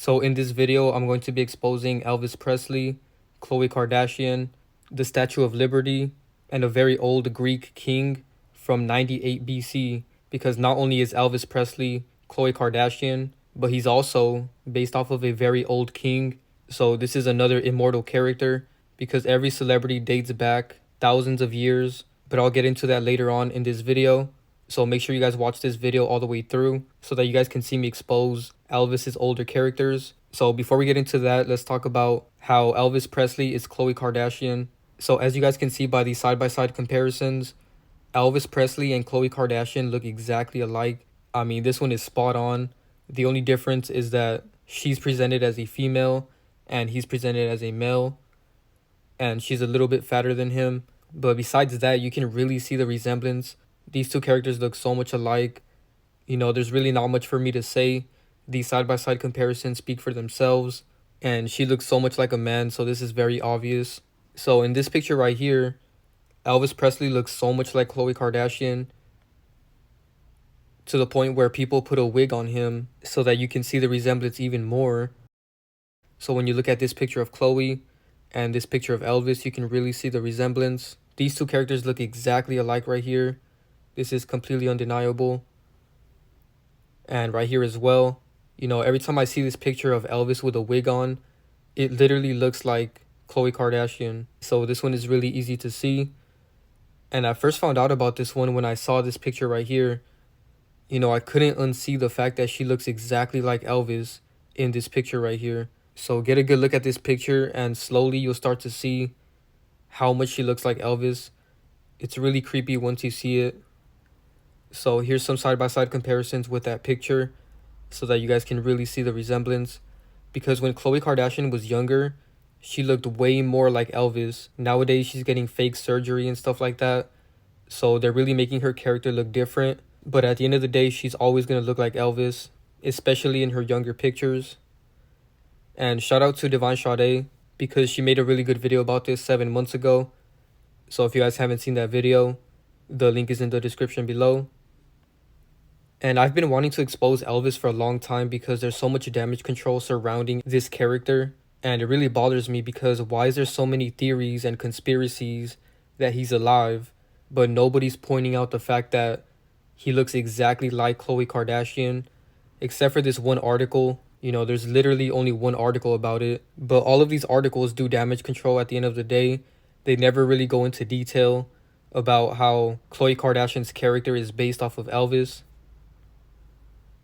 So in this video, I'm going to be exposing Elvis Presley, Khloe Kardashian, the Statue of Liberty, and a very old Greek king from 98 BC, because not only is Elvis Presley Khloe Kardashian, but he's also based off of a very old king. So this is another immortal character because every celebrity dates back thousands of years, but I'll get into that later on in this video. So make sure you guys watch this video all the way through so that you guys can see me expose Elvis's older characters. So before we get into that, let's talk about how Elvis Presley is Khloe Kardashian. So as you guys can see by these side-by-side comparisons, Elvis Presley and Khloe Kardashian look exactly alike. I mean, this one is spot on. The only difference is that she's presented as a female and he's presented as a male, and she's a little bit fatter than him. But besides that, you can really see the resemblance. These two characters look so much alike. You know, there's really not much for me to say. These side-by-side comparisons speak for themselves. And she looks so much like a man, so this is very obvious. So in this picture right here, Elvis Presley looks so much like Khloe Kardashian, to the point where people put a wig on him so that you can see the resemblance even more. So when you look at this picture of Khloe and this picture of Elvis, you can really see the resemblance. These two characters look exactly alike right here. This is completely undeniable. And right here as well, you know, every time I see this picture of Elvis with a wig on, it literally looks like Khloe Kardashian. So this one is really easy to see. And I first found out about this one when I saw this picture right here. You know, I couldn't unsee the fact that she looks exactly like Elvis in this picture right here. So get a good look at this picture and slowly you'll start to see how much she looks like Elvis. It's really creepy once you see it. So here's some side-by-side comparisons with that picture so that you guys can really see the resemblance. Because when Khloe Kardashian was younger, she looked way more like Elvis. Nowadays, she's getting fake surgery and stuff like that. So they're really making her character look different. But at the end of the day, she's always going to look like Elvis, especially in her younger pictures. And shout out to Divine Sade because she made a really good video about this 7 months ago. So if you guys haven't seen that video, the link is in the description below. And I've been wanting to expose Elvis for a long time because there's so much damage control surrounding this character. And it really bothers me because why is there so many theories and conspiracies that he's alive, but nobody's pointing out the fact that he looks exactly like Khloe Kardashian, except for this one article. You know, there's literally only one article about it. But all of these articles do damage control at the end of the day. They never really go into detail about how Khloe Kardashian's character is based off of Elvis.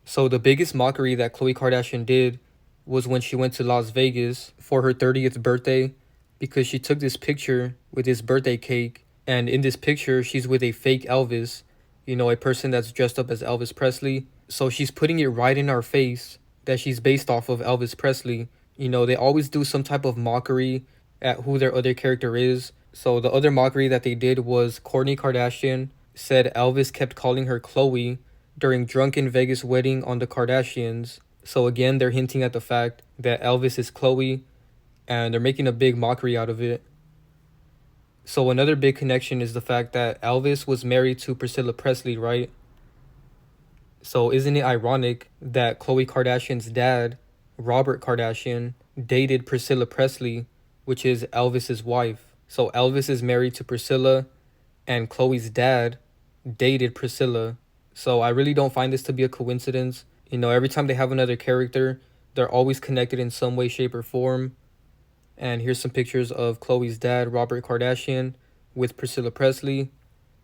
So the biggest mockery that Khloe Kardashian did was when she went to Las Vegas for her 30th birthday, because she took this picture with this birthday cake, and in this picture she's with a fake Elvis, you know, a person that's dressed up as Elvis Presley. So she's putting it right in our face that she's based off of Elvis Presley. You know, they always do some type of mockery at who their other character is. So the other mockery that they did was Kourtney Kardashian said Elvis kept calling her Khloe during drunken Vegas wedding on the Kardashians. So again, they're hinting at the fact that Elvis is Khloe, and they're making a big mockery out of it. So another big connection is the fact that Elvis was married to Priscilla Presley, right? So isn't it ironic that Khloe Kardashian's dad, Robert Kardashian, dated Priscilla Presley, which is Elvis's wife? So Elvis is married to Priscilla, and Khloe's dad dated Priscilla. So I really don't find this to be a coincidence. You know, every time they have another character, they're always connected in some way, shape, or form. And here's some pictures of Khloe's dad, Robert Kardashian, with Priscilla Presley.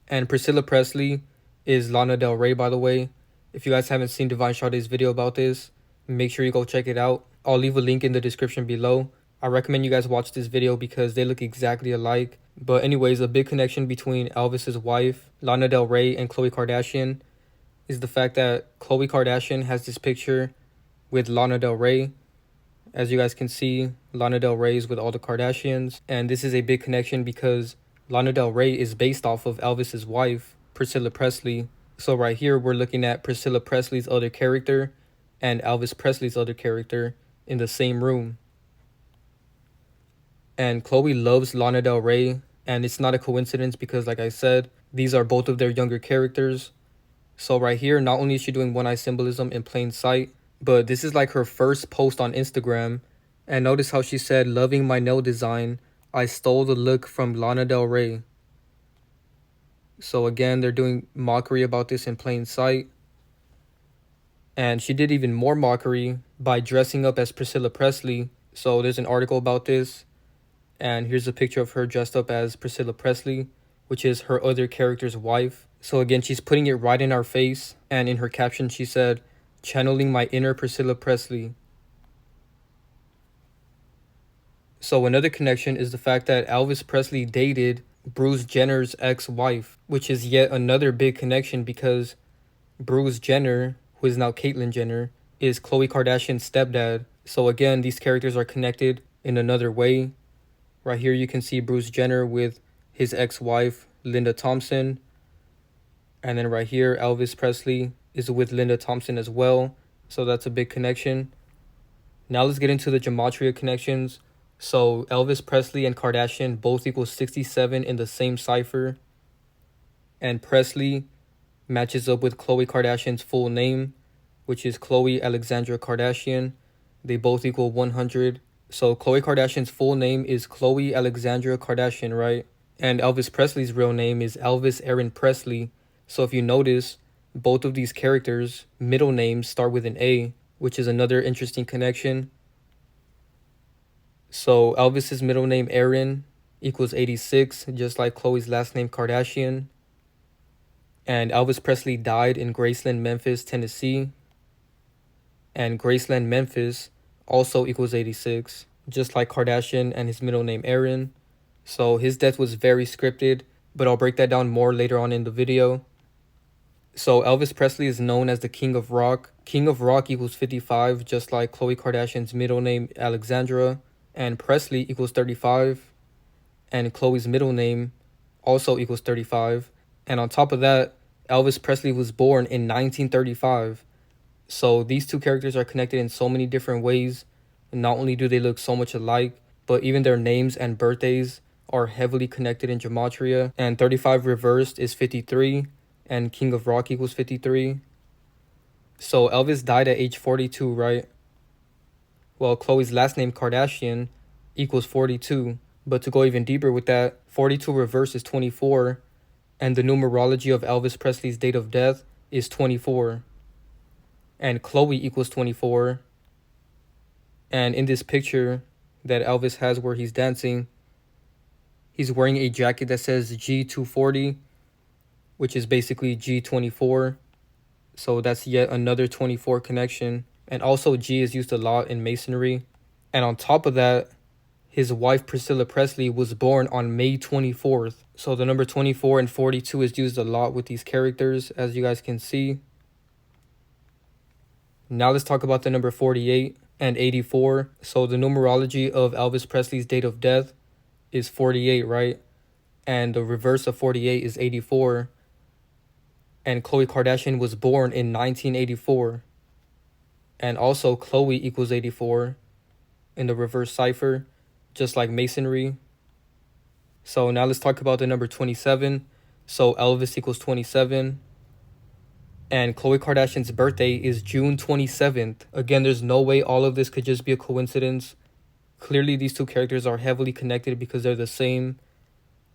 And Priscilla Presley is Lana Del Rey, by the way. If you guys haven't seen Divine Sade's video about this, make sure you go check it out. I'll leave a link in the description below. I recommend you guys watch this video because they look exactly alike. But anyways, a big connection between Elvis's wife, Lana Del Rey, and Khloe Kardashian is the fact that Khloe Kardashian has this picture with Lana Del Rey. As you guys can see, Lana Del Rey is with all the Kardashians. And this is a big connection because Lana Del Rey is based off of Elvis's wife, Priscilla Presley. So right here, we're looking at Priscilla Presley's other character and Elvis Presley's other character in the same room. And Khloe loves Lana Del Rey, and it's not a coincidence because, like I said, these are both of their younger characters. So right here, not only is she doing one-eye symbolism in plain sight, But this is like her first post on Instagram. And notice how she said, "Loving my nail design. I stole the look from Lana Del Rey." So again, they're doing mockery about this in plain sight. And she did even more mockery by dressing up as Priscilla Presley. So there's an article about this. And here's a picture of her dressed up as Priscilla Presley, which is her other character's wife. So again, she's putting it right in our face. And in her caption, she said, "Channeling my inner Priscilla Presley." So another connection is the fact that Elvis Presley dated Bruce Jenner's ex-wife, which is yet another big connection because Bruce Jenner, who is now Caitlyn Jenner, is Khloe Kardashian's stepdad. So again, these characters are connected in another way. Right here you can see Bruce Jenner with his ex-wife, Linda Thompson. And then right here, Elvis Presley is with Linda Thompson as well. So that's a big connection. Now let's get into the Gematria connections. So Elvis Presley and Kardashian both equal 67 in the same cipher. And Presley matches up with Khloe Kardashian's full name, which is Khloe Alexandra Kardashian. They both equal 100. So Khloe Kardashian's full name is Khloe Alexandra Kardashian, right? And Elvis Presley's real name is Elvis Aaron Presley. So if you notice, both of these characters' middle names start with an A, which is another interesting connection. So Elvis's middle name Aaron equals 86, just like Khloe's last name Kardashian. And Elvis Presley died in Graceland, Memphis, Tennessee. And Graceland, Memphis also equals 86, just like Kardashian and his middle name Aaron. So his death was very scripted, but I'll break that down more later on in the video. So Elvis Presley is known as the King of Rock. King of Rock equals 55, just like Khloe Kardashian's middle name Alexandra. And Presley equals 35. And Khloe's middle name also equals 35. And on top of that, Elvis Presley was born in 1935. So these two characters are connected in so many different ways. And not only do they look so much alike, but even their names and birthdays are heavily connected in Gematria. And 35 reversed is 53. And King of Rock equals 53. So Elvis died at age 42, right? Well, Khloe's last name Kardashian equals 42. But to go even deeper with that, 42 reverse is 24. And the numerology of Elvis Presley's date of death is 24. And Khloe equals 24. And in this picture that Elvis has where he's dancing, he's wearing a jacket that says G240, which is basically G24. So that's yet another 24 connection. And also G is used a lot in masonry. And on top of that, his wife Priscilla Presley was born on May 24th. So the number 24 and 42 is used a lot with these characters, as you guys can see. Now let's talk about the number 48 and 84. So the numerology of Elvis Presley's date of death is 48, right? And the reverse of 48 is 84. And Khloe Kardashian was born in 1984. And also Khloe equals 84 in the reverse cipher, just like masonry. So now let's talk about the number 27. So Elvis equals 27. And Khloe Kardashian's birthday is June 27th. Again, there's no way all of this could just be a coincidence. Clearly, these two characters are heavily connected because they're the same.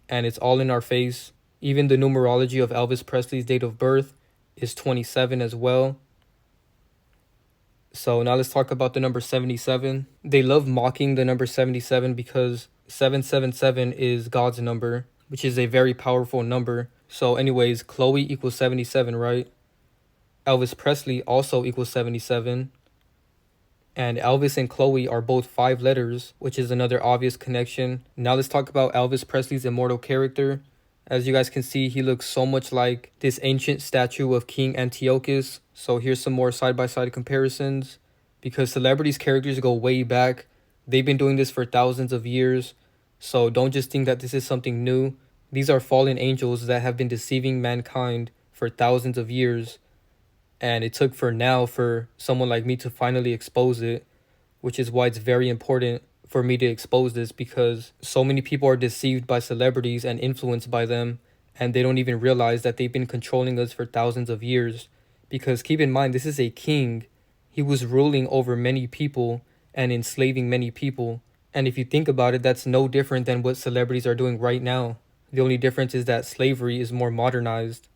And it's all in our face. Even the numerology of Elvis Presley's date of birth is 27 as well. So now let's talk about the number 77. They love mocking the number 77 because 777 is God's number, which is a very powerful number. So anyways, Khloe equals 77, right? Elvis Presley also equals 77. And Elvis and Khloe are both 5 letters, which is another obvious connection. Now let's talk about Elvis Presley's immortal character. As you guys can see, he looks so much like this ancient statue of King Antiochus. So here's some more side-by-side comparisons. Because celebrities' characters go way back. They've been doing this for thousands of years. So don't just think that this is something new. These are fallen angels that have been deceiving mankind for thousands of years. And it took for someone like me to finally expose it, which is why it's very important for me to expose this, because so many people are deceived by celebrities and influenced by them, and they don't even realize that they've been controlling us for thousands of years. Because keep in mind, this is a king. he was ruling over many people and enslaving many people. And if you think about it, that's no different than what celebrities are doing right now. The only difference is that slavery is more modernized.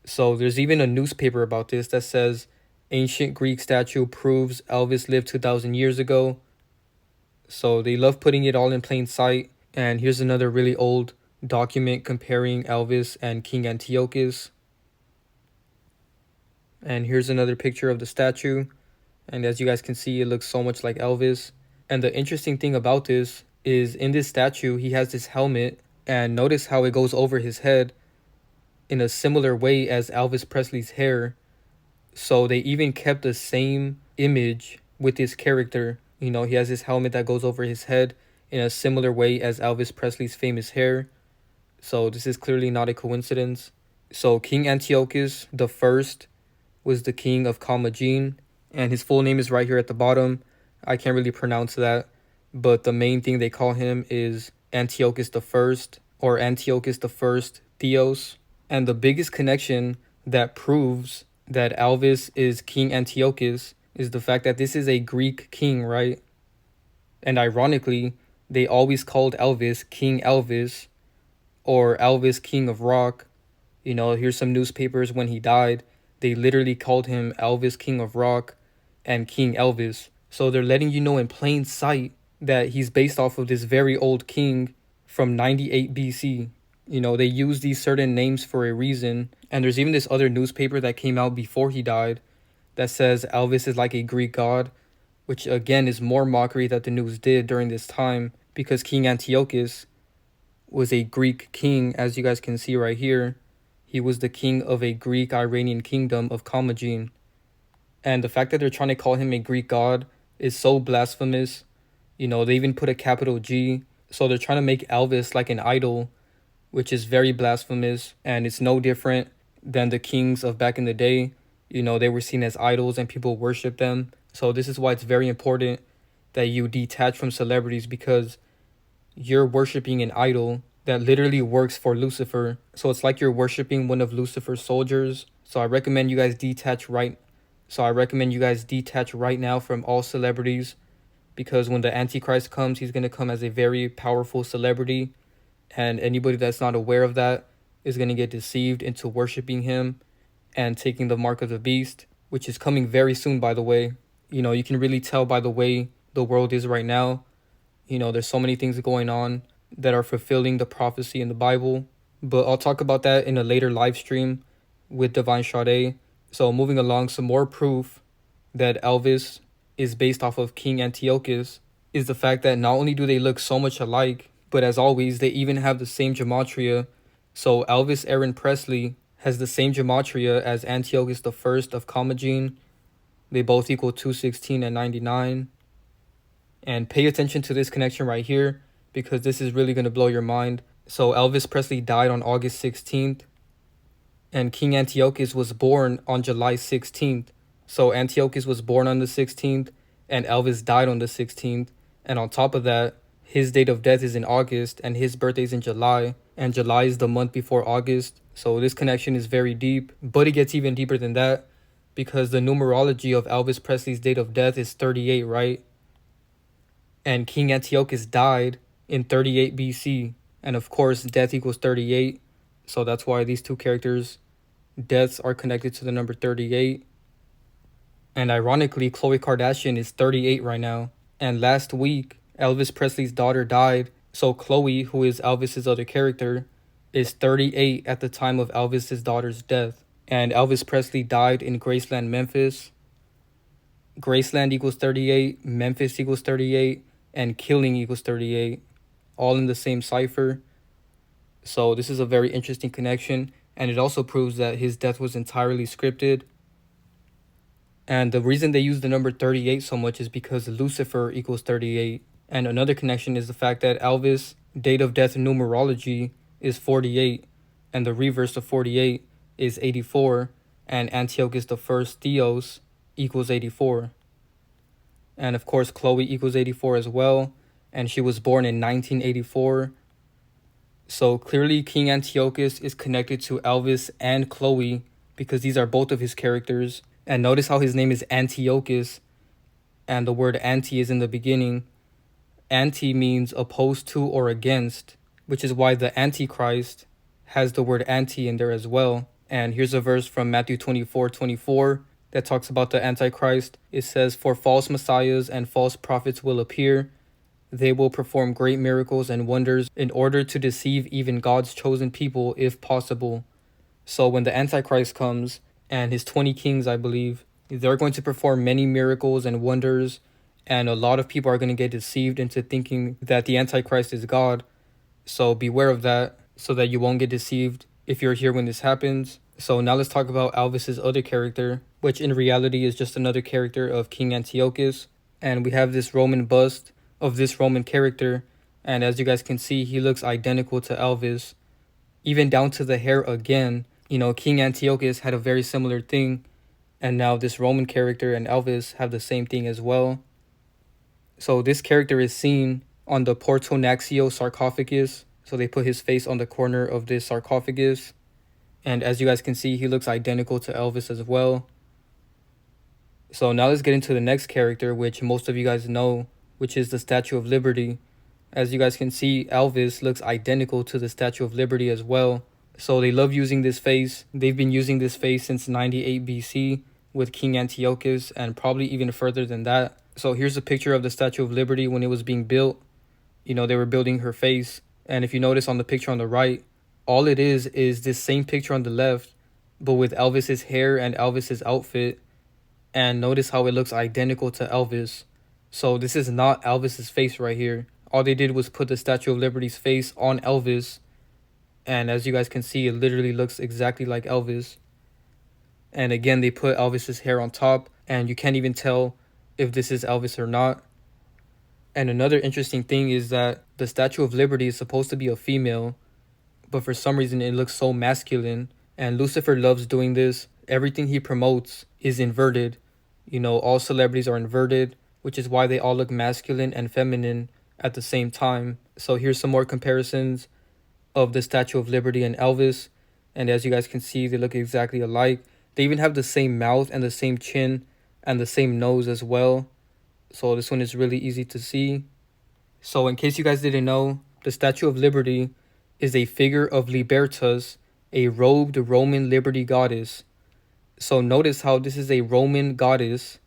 So there's even a newspaper about this that says ancient Greek statue proves Elvis lived 2,000 years ago. So they love putting it all in plain sight. And here's another really old document comparing Elvis and King Antiochus. And here's another picture of the statue. And as you guys can see, it looks so much like Elvis. And the interesting thing about this is in this statue, he has this helmet. And notice how it goes over his head in a similar way as Elvis Presley's hair. So they even kept the same image with his character. You know, he has this helmet that goes over his head in a similar way as Elvis Presley's famous hair. So this is clearly not a coincidence. So King Antiochus the First was the king of Commagene, and his full name is right here at the bottom. I can't really pronounce that, but the main thing they call him is Antiochus the First, or Antiochus the First Theos. And the biggest connection that proves that Elvis is King Antiochus is the fact that this is a Greek king, right? And ironically, they always called Elvis King Elvis or Elvis King of Rock. You know, here's some newspapers when he died. They literally called him Elvis King of Rock and King Elvis. So they're letting you know in plain sight that he's based off of this very old king from 98 BC. You know, they use these certain names for a reason. And there's even this other newspaper that came out before he died that says Elvis is like a Greek god, which again is more mockery that the news did during this time, because King Antiochus was a Greek king, as you guys can see right here. He was the king of a Greek Iranian kingdom of Commagene. And the fact that they're trying to call him a Greek god is so blasphemous. You know, they even put a capital G. So they're trying to make Elvis like an idol, which is very blasphemous. And it's no different than the kings of back in the day. You know, they were seen as idols and people worship them. So this is why it's very important that you detach from celebrities, because you're worshiping an idol that literally works for Lucifer. So it's like you're worshiping one of Lucifer's soldiers. So I recommend you guys detach right now from all celebrities, because when the Antichrist comes, he's going to come as a very powerful celebrity, and anybody that's not aware of that is going to get deceived into worshiping him and taking the mark of the beast, which is coming very soon, by the way. You know, you can really tell by the way the world is right now. You know, there's so many things going on that are fulfilling the prophecy in the Bible. But I'll talk about that in a later live stream with Divine Sade. So moving along, some more proof that Elvis is based off of King Antiochus is the fact that not only do they look so much alike, but as always, they even have the same gematria. So Elvis Aaron Presley has the same gematria as Antiochus the First of Commagene. They both equal 216 and 99. And pay attention to this connection right here, because this is really going to blow your mind. So Elvis Presley died on August 16th, and King Antiochus was born on July 16th. So Antiochus was born on the 16th, and Elvis died on the 16th. And on top of that, his date of death is in August, and his birthday is in July. And July is the month before August. So this connection is very deep. But it gets even deeper than that, because the numerology of Elvis Presley's date of death is 38, right? And King Antiochus died in 38 BC. And of course, death equals 38. So that's why these two characters' deaths are connected to the number 38. And ironically, Khloe Kardashian is 38 right now. And last week, Elvis Presley's daughter died. So Khloe, who is Elvis's other character, is 38 at the time of Elvis's daughter's death. And Elvis Presley died in Graceland, Memphis. Graceland equals 38, Memphis equals 38, and killing equals 38. All in the same cipher. So this is a very interesting connection. And it also proves that his death was entirely scripted. And the reason they use the number 38 so much is because Lucifer equals 38. And another connection is the fact that Elvis' date of death numerology is 48. And the reverse of 48 is 84. And Antiochus the First Theos equals 84. And of course, Khloe equals 84 as well. And she was born in 1984. So clearly King Antiochus is connected to Elvis and Khloe, because these are both of his characters. And notice how his name is Antiochus, and the word anti is in the beginning. Anti means opposed to or against, which is why the Antichrist has the word anti in there as well. And here's a verse from Matthew 24:24 that talks about the Antichrist. It says, "For false messiahs and false prophets will appear. They will perform great miracles and wonders in order to deceive even God's chosen people if possible." So when the Antichrist comes, and his 20 kings, I believe, they're going to perform many miracles and wonders, and a lot of people are going to get deceived into thinking that the Antichrist is God. So beware of that, so that you won't get deceived if you're here when this happens. So now let's talk about Elvis's other character, which in reality is just another character of King Antiochus. And we have this Roman bust of this Roman character, and as you guys can see, he looks identical to Elvis, even down to the hair again. You know, King Antiochus had a very similar thing, and now this Roman character and Elvis have the same thing as well. So this character is seen on the Portonaxio sarcophagus. So they put his face on the corner of this sarcophagus. And as you guys can see, he looks identical to Elvis as well. So now let's get into the next character, which most of you guys know, which is the Statue of Liberty. As you guys can see, Elvis looks identical to the Statue of Liberty as well. So they love using this face. They've been using this face since 98 BC with King Antiochus, and probably even further than that. So here's a picture of the Statue of Liberty when it was being built. You know, they were building her face. And if you notice on the picture on the right, all it is this same picture on the left, but with Elvis's hair and Elvis's outfit. And notice how it looks identical to Elvis. So this is not Elvis's face right here. All they did was put the Statue of Liberty's face on Elvis. And as you guys can see, it literally looks exactly like Elvis. And again, they put Elvis's hair on top, and you can't even tell if this is Elvis or not. And another interesting thing is that the Statue of Liberty is supposed to be a female, but for some reason it looks so masculine. And Lucifer loves doing this. Everything he promotes is inverted. You know, all celebrities are inverted, which is why they all look masculine and feminine at the same time. So here's some more comparisons of the Statue of Liberty and Elvis. And as you guys can see, they look exactly alike. They even have the same mouth and the same chin and the same nose as well. So this one is really easy to see. So in case you guys didn't know, the Statue of Liberty is a figure of Libertas, a robed Roman liberty goddess. So notice how this is a Roman goddess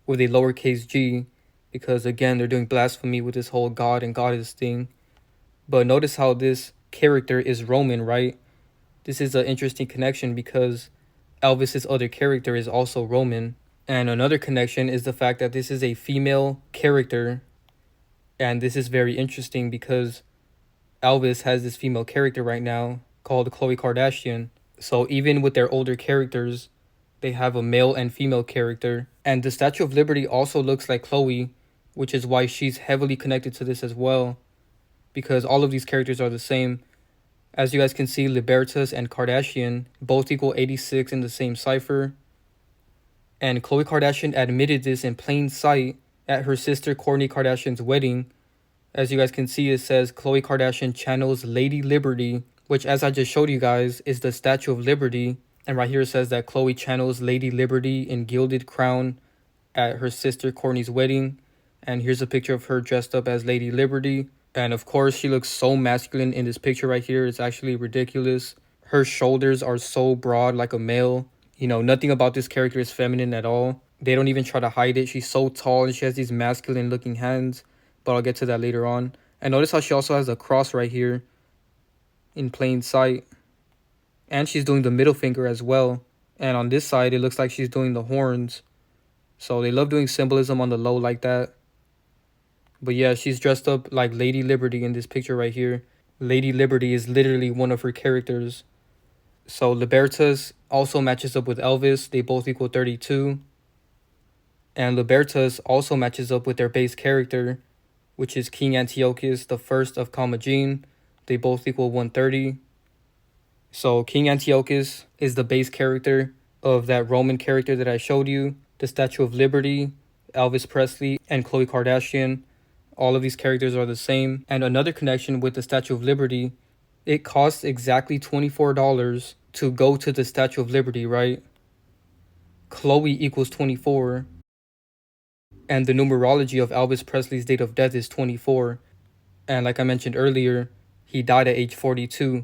with a lowercase g, because again, they're doing blasphemy with this whole god and goddess thing. But notice how this character is Roman, right? This is an interesting connection because Elvis's other character is also Roman. And another connection is the fact that this is a female character. And this is very interesting because Elvis has this female character right now called Khloe Kardashian. So even with their older characters, they have a male and female character. And the Statue of Liberty also looks like Khloe, which is why she's heavily connected to this as well, because all of these characters are the same. As you guys can see, Libertas and Kardashian both equal 86 in the same cipher. And Khloe Kardashian admitted this in plain sight at her sister Kourtney Kardashian's wedding. As you guys can see, it says Khloe Kardashian channels Lady Liberty, which, as I just showed you guys, is the Statue of Liberty. And right here it says that Khloe channels Lady Liberty in gilded crown at her sister Kourtney's wedding. And here's a picture of her dressed up as Lady Liberty. And of course, she looks so masculine in this picture right here. It's actually ridiculous. Her shoulders are so broad like a male. You know, nothing about this character is feminine at all. They don't even try to hide it. She's so tall and she has these masculine looking hands. But I'll get to that later on. And notice how she also has a cross right here in plain sight. And she's doing the middle finger as well. And on this side, it looks like she's doing the horns. So they love doing symbolism on the low like that. But yeah, she's dressed up like Lady Liberty in this picture right here. Lady Liberty is literally one of her characters. So Libertas also matches up with Elvis. They both equal 32. And Libertas also matches up with their base character, which is King Antiochus the First of Commagene. They both equal 130. So King Antiochus is the base character of that Roman character that I showed you. The Statue of Liberty, Elvis Presley, and Khloe Kardashian. All of these characters are the same. And another connection with the Statue of Liberty, it costs exactly $24 to go to the Statue of Liberty, right? Khloe equals 24. And the numerology of Elvis Presley's date of death is 24. And like I mentioned earlier, he died at age 42,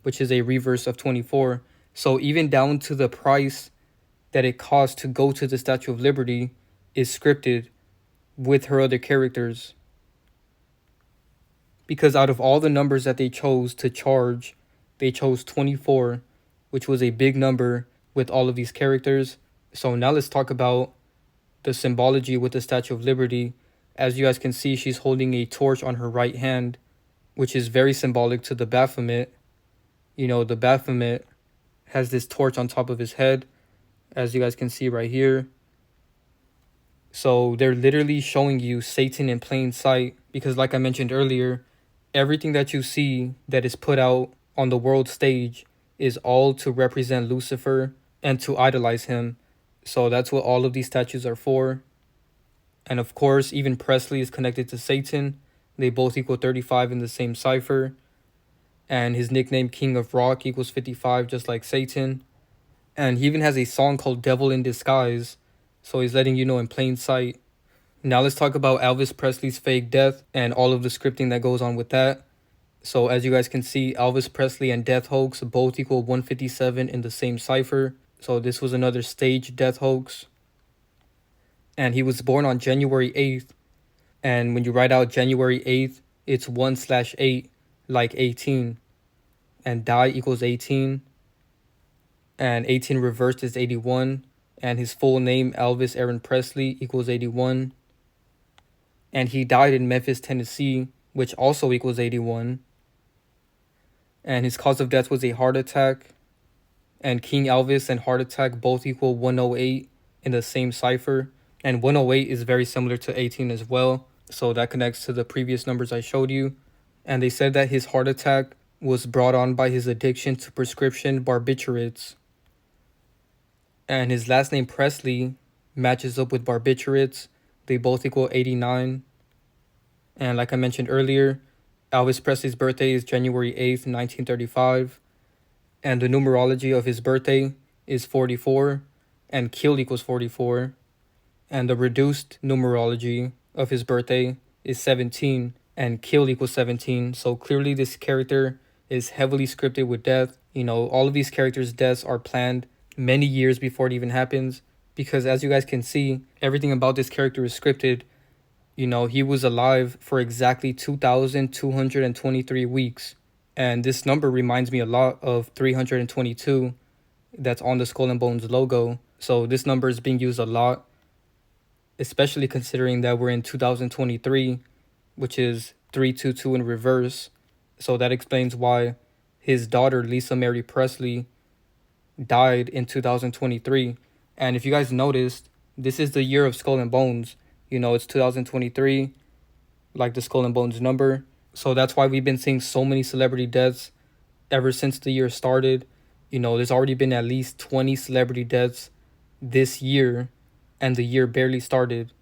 which is a reverse of 24. So even down to the price that it costs to go to the Statue of Liberty is scripted with her other characters. Because out of all the numbers that they chose to charge, they chose 24, which was a big number with all of these characters. So now let's talk about the symbology with the Statue of Liberty. As you guys can see, she's holding a torch on her right hand, which is very symbolic to the Baphomet. You know, the Baphomet has this torch on top of his head, as you guys can see right here. So they're literally showing you Satan in plain sight, because like I mentioned earlier, everything that you see that is put out on the world stage is all to represent Lucifer and to idolize him. So that's what all of these statues are for. And of course, even Presley is connected to Satan. They both equal 35 in the same cipher. And his nickname King of Rock equals 55, just like Satan. And he even has a song called Devil in Disguise. So he's letting you know in plain sight. Now let's talk about Elvis Presley's fake death and all of the scripting that goes on with that. So as you guys can see, Elvis Presley and death hoax both equal 157 in the same cipher. So this was another staged death hoax. And he was born on January 8th. And when you write out January 8th, it's 1/8, like 18. And die equals 18. And 18 reversed is 81. And his full name, Elvis Aaron Presley, equals 81. And he died in Memphis, Tennessee, which also equals 81. And his cause of death was a heart attack. And King Elvis and heart attack both equal 108 in the same cipher. And 108 is very similar to 18 as well. So that connects to the previous numbers I showed you. And they said that his heart attack was brought on by his addiction to prescription barbiturates. And his last name Presley matches up with barbiturates. They both equal 89. And like I mentioned earlier, Elvis Presley's birthday is January 8th, 1935. And the numerology of his birthday is 44. And kill equals 44. And the reduced numerology of his birthday is 17. And kill equals 17. So clearly this character is heavily scripted with death. You know, all of these characters' deaths are planned many years before it even happens. Because as you guys can see, everything about this character is scripted. You know, he was alive for exactly 2,223 weeks. And this number reminds me a lot of 322 that's on the Skull and Bones logo. So this number is being used a lot, especially considering that we're in 2023, which is 322 in reverse. So that explains why his daughter, Lisa Mary Presley, died in 2023. And if you guys noticed, this is the year of Skull and Bones. You know, it's 2023, like the Skull and Bones number. So that's why we've been seeing so many celebrity deaths ever since the year started. You know, there's already been at least 20 celebrity deaths this year, and the year barely started.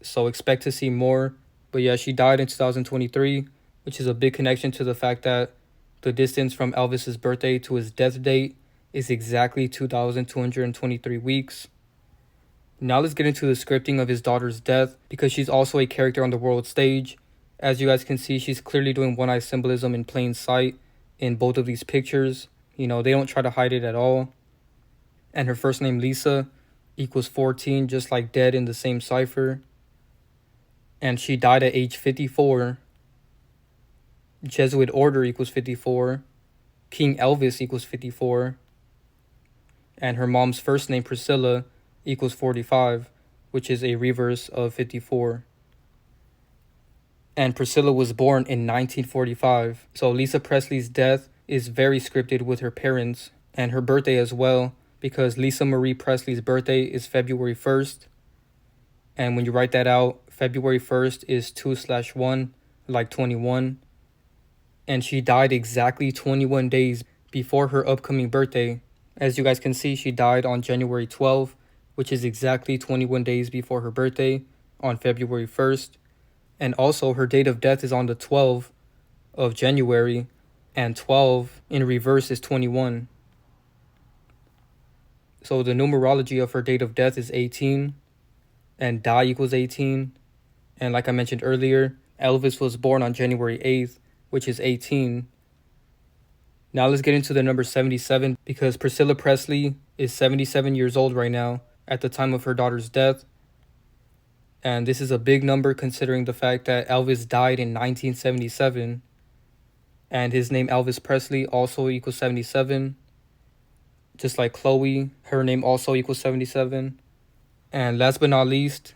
So expect to see more. But yeah, she died in 2023, which is a big connection to the fact that the distance from Elvis's birthday to his death date is exactly 2,223 weeks. Now let's get into the scripting of his daughter's death, because she's also a character on the world stage. As you guys can see, she's clearly doing one-eye symbolism in plain sight in both of these pictures. You know, they don't try to hide it at all. And her first name, Lisa, equals 14, just like dead in the same cipher. And she died at age 54. Jesuit order equals 54. King Elvis equals 54. And her mom's first name, Priscilla, equals 45, which is a reverse of 54. And Priscilla was born in 1945. So Lisa Presley's death is very scripted with her parents and her birthday as well, because Lisa Marie Presley's birthday is February 1st. And when you write that out, February 1st is 2/1, like 21. And she died exactly 21 days before her upcoming birthday. As you guys can see, she died on January 12th, which is exactly 21 days before her birthday on February 1st. And also her date of death is on the 12th of January, and 12 in reverse is 21. So the numerology of her date of death is 18, and die equals 18. And like I mentioned earlier, Elvis was born on January 8th, which is 18. Now let's get into the number 77, because Priscilla Presley is 77 years old right now at the time of her daughter's death. And this is a big number considering the fact that Elvis died in 1977. And his name Elvis Presley also equals 77. Just like Khloe, her name also equals 77. And last but not least,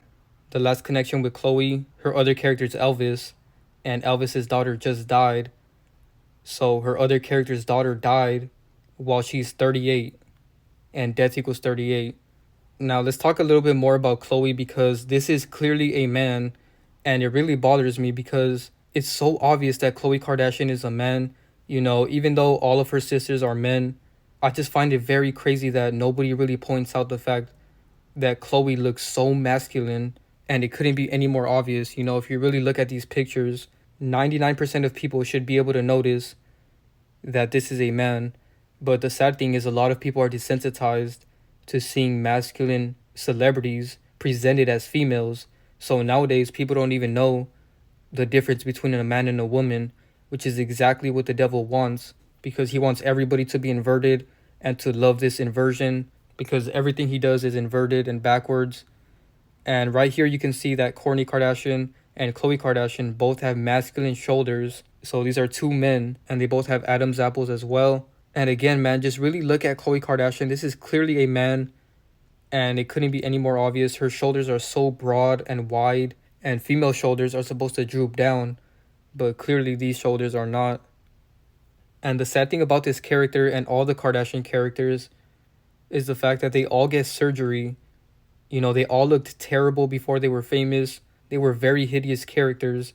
the last connection with Khloe, her other character is Elvis. And Elvis's daughter just died. So her other character's daughter died while she's 38. And death equals 38. Now let's talk a little bit more about Khloe, because this is clearly a man, and it really bothers me because it's so obvious that Khloe Kardashian is a man. You know, even though all of her sisters are men, I just find it very crazy that nobody really points out the fact that Khloe looks so masculine, and it couldn't be any more obvious. You know, if you really look at these pictures, 99% of people should be able to notice that this is a man. But the sad thing is a lot of people are desensitized to seeing masculine celebrities presented as females. So nowadays people don't even know the difference between a man and a woman, which is exactly what the devil wants, because he wants everybody to be inverted and to love this inversion, because everything he does is inverted and backwards. And right here you can see that Kourtney Kardashian and Khloe Kardashian both have masculine shoulders. So these are two men, and they both have Adam's apples as well. And again, man, just really look at Khloe Kardashian. This is clearly a man, and it couldn't be any more obvious. Her shoulders are so broad and wide, and female shoulders are supposed to droop down, but clearly these shoulders are not. And the sad thing about this character and all the Kardashian characters is the fact that they all get surgery. You know, they all looked terrible before they were famous. They were very hideous characters,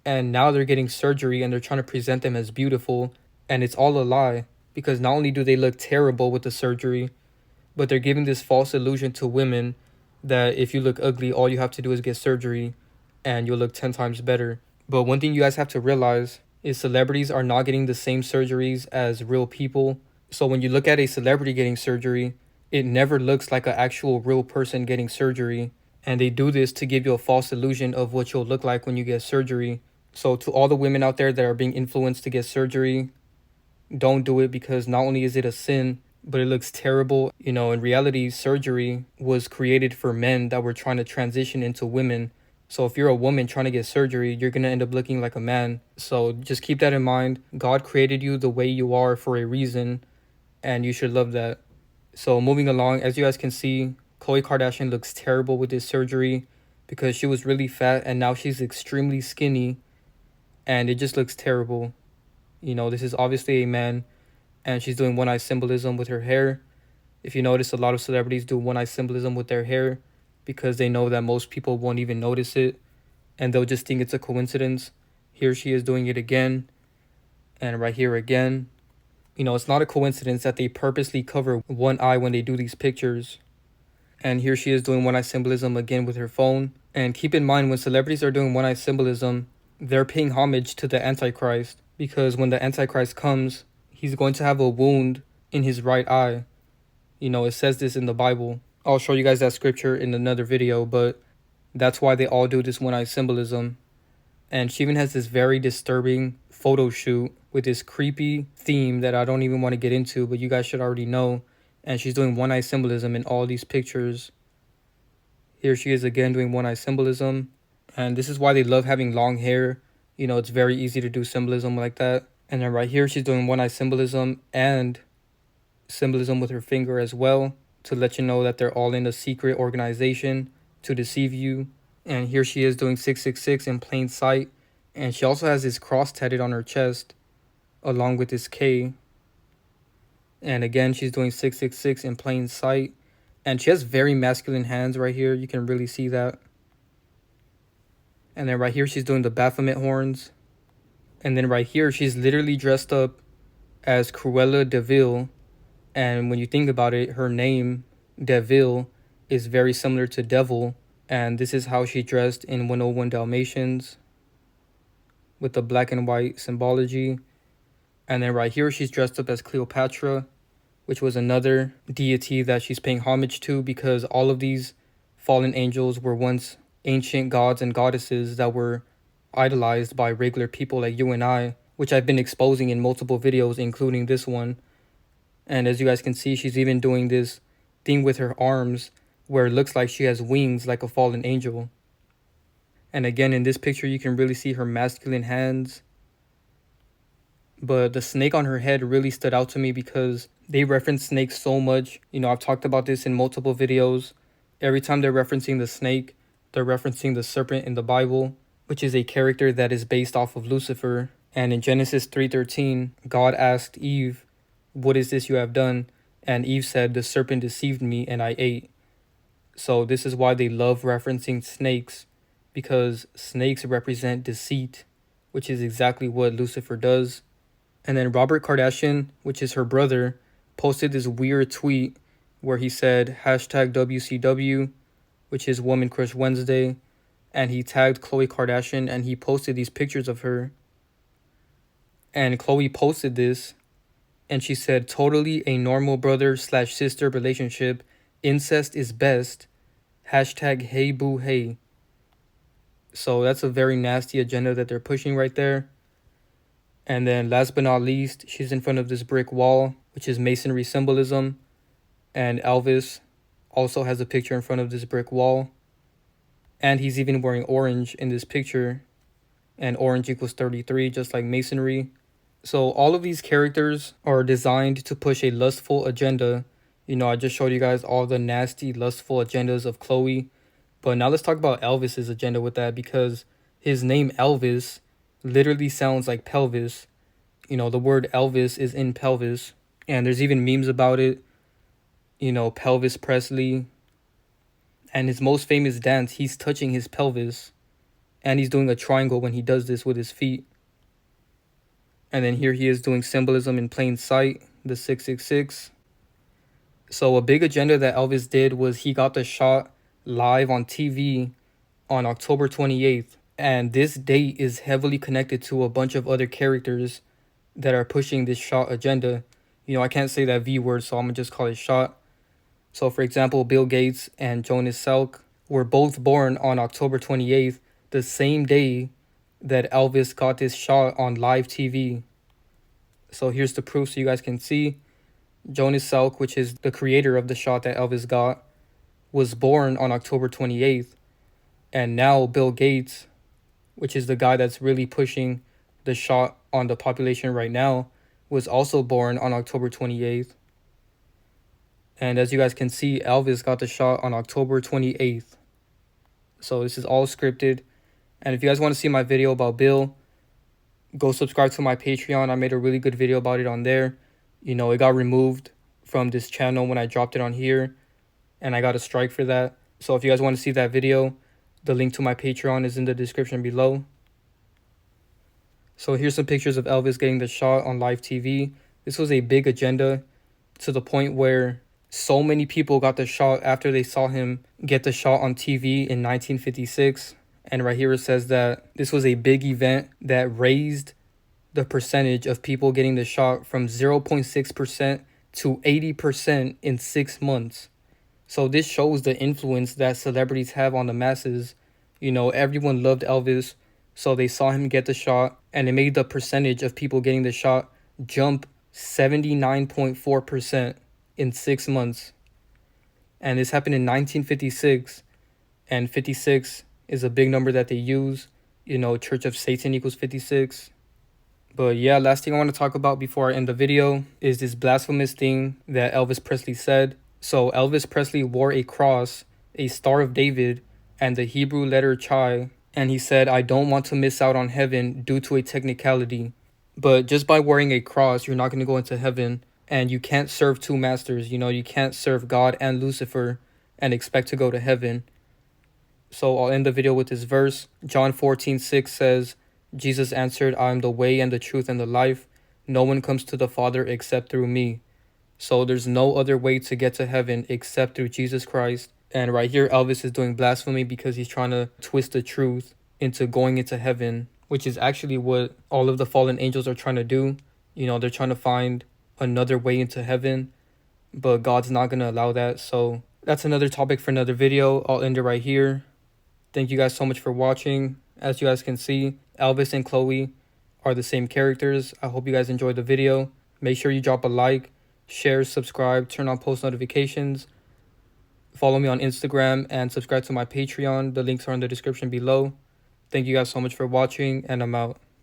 and now they're getting surgery and they're trying to present them as beautiful. And it's all a lie, because not only do they look terrible with the surgery, but they're giving this false illusion to women that if you look ugly, all you have to do is get surgery and you'll look 10 times better. But one thing you guys have to realize is celebrities are not getting the same surgeries as real people. So when you look at a celebrity getting surgery, it never looks like an actual real person getting surgery. And they do this to give you a false illusion of what you'll look like when you get surgery. So to all the women out there that are being influenced to get surgery, don't do it, because not only is it a sin, but it looks terrible. You know, in reality, surgery was created for men that were trying to transition into women. So if you're a woman trying to get surgery, you're going to end up looking like a man. So just keep that in mind. God created you the way you are for a reason, and you should love that. So moving along, as you guys can see, Khloe Kardashian looks terrible with this surgery because she was really fat and now she's extremely skinny, and it just looks terrible. You know, this is obviously a man, and she's doing one-eye symbolism with her hair. If you notice, a lot of celebrities do one-eye symbolism with their hair because they know that most people won't even notice it, and they'll just think it's a coincidence. Here she is doing it again, and right here again. You know, it's not a coincidence that they purposely cover one eye when they do these pictures. And here she is doing one-eye symbolism again with her phone. And keep in mind, when celebrities are doing one-eye symbolism, they're paying homage to the Antichrist, because when the Antichrist comes, he's going to have a wound in his right eye. You know, it says this in the Bible. I'll show you guys that scripture in another video, but that's why they all do this one-eye symbolism. And she even has this very disturbing photo shoot with this creepy theme that I don't even want to get into, but you guys should already know. And she's doing one-eye symbolism in all these pictures. Here she is again doing one-eye symbolism. And this is why they love having long hair. You know, it's very easy to do symbolism like that. And then right here, she's doing one-eye symbolism and symbolism with her finger as well, to let you know that they're all in a secret organization to deceive you. And here she is doing 666 in plain sight. And she also has this cross tatted on her chest along with this K. And again, she's doing 666 in plain sight. And she has very masculine hands right here. You can really see that. And then right here, she's doing the Baphomet horns. And then right here, she's literally dressed up as Cruella de Vil. And when you think about it, her name, Deville, is very similar to devil. And this is how she dressed in 101 Dalmatians with the black and white symbology. And then right here, she's dressed up as Cleopatra. which was another deity that she's paying homage to, because all of these fallen angels were once ancient gods and goddesses that were idolized by regular people like you and I, which I've been exposing in multiple videos, including this one. And as you guys can see, she's even doing this thing with her arms where it looks like she has wings like a fallen angel. And again, in this picture, you can really see her masculine hands. But the snake on her head really stood out to me because they reference snakes so much. You know, I've talked about this in multiple videos. Every time they're referencing the snake, they're referencing the serpent in the Bible, which is a character that is based off of Lucifer. And in Genesis 3:13, God asked Eve, "What is this you have done?" And Eve said, "The serpent deceived me and I ate." So this is why they love referencing snakes, because snakes represent deceit, which is exactly what Lucifer does. And then Robert Kardashian, which is her brother, posted this weird tweet where he said hashtag WCW, which is Woman Crush Wednesday, and he tagged Khloe Kardashian and he posted these pictures of her. And Khloe posted this and she said, "Totally a normal brother/sister relationship. Incest is best. Hashtag hey boo hey." So that's a very nasty agenda that they're pushing right there. And then last but not least, she's in front of this brick wall, which is masonry symbolism. And Elvis also has a picture in front of this brick wall. And he's even wearing orange in this picture. And orange equals 33, just like masonry. So all of these characters are designed to push a lustful agenda. You know, I just showed you guys all the nasty, lustful agendas of Khloe. But now let's talk about Elvis's agenda with that, because his name Elvis literally sounds like pelvis. You know, the word Elvis is in pelvis. And there's even memes about it. You know, Elvis Presley. And his most famous dance, he's touching his pelvis. And he's doing a triangle when he does this with his feet. And then here he is doing symbolism in plain sight, the 666. So a big agenda that Elvis did was he got the shot live on TV on October 28th. And this date is heavily connected to a bunch of other characters that are pushing this shot agenda. You know, I can't say that V word, so I'm going to just call it shot. So for example, Bill Gates and Jonas Salk were both born on October 28th, the same day that Elvis got this shot on live TV. So here's the proof so you guys can see. Jonas Salk, which is the creator of the shot that Elvis got, was born on October 28th. And now Bill Gates, which is the guy that's really pushing the shot on the population right now, was also born on October 28th. And as you guys can see, Elvis got the shot on October 28th. So this is all scripted. And if you guys want to see my video about Bill, go subscribe to my Patreon. I made a really good video about it on there. You know, it got removed from this channel when I dropped it on here, and I got a strike for that. So if you guys want to see that video, the link to my Patreon is in the description below. So here's some pictures of Elvis getting the shot on live TV. This was a big agenda to the point where so many people got the shot after they saw him get the shot on TV in 1956. And right here it says that this was a big event that raised the percentage of people getting the shot from 0.6% to 80% in 6 months. So this shows the influence that celebrities have on the masses. You know, everyone loved Elvis, so they saw him get the shot, and it made the percentage of people getting the shot jump 79.4% in 6 months. And this happened in 1956, and 56 is a big number that they use. You know, Church of Satan equals 56. But yeah, last thing I want to talk about before I end the video is this blasphemous thing that Elvis Presley said. So Elvis Presley wore a cross, a Star of David, and the Hebrew letter Chi. And he said, "I don't want to miss out on heaven due to a technicality." But just by wearing a cross, you're not going to go into heaven. And you can't serve two masters. You know, you can't serve God and Lucifer and expect to go to heaven. So I'll end the video with this verse. John 14:6 says, Jesus answered, "I am the way and the truth and the life. No one comes to the Father except through me." So there's no other way to get to heaven except through Jesus Christ. And right here, Elvis is doing blasphemy because he's trying to twist the truth into going into heaven, which is actually what all of the fallen angels are trying to do. You know, they're trying to find another way into heaven. but God's not going to allow that. So that's another topic for another video. I'll end it right here. Thank you guys so much for watching. As you guys can see, Elvis and Khloe are the same characters. I hope you guys enjoyed the video. Make sure you drop a like, share, subscribe, turn on post notifications. Follow me on Instagram and subscribe to my Patreon. The links are in the description below. Thank you guys so much for watching, and I'm out.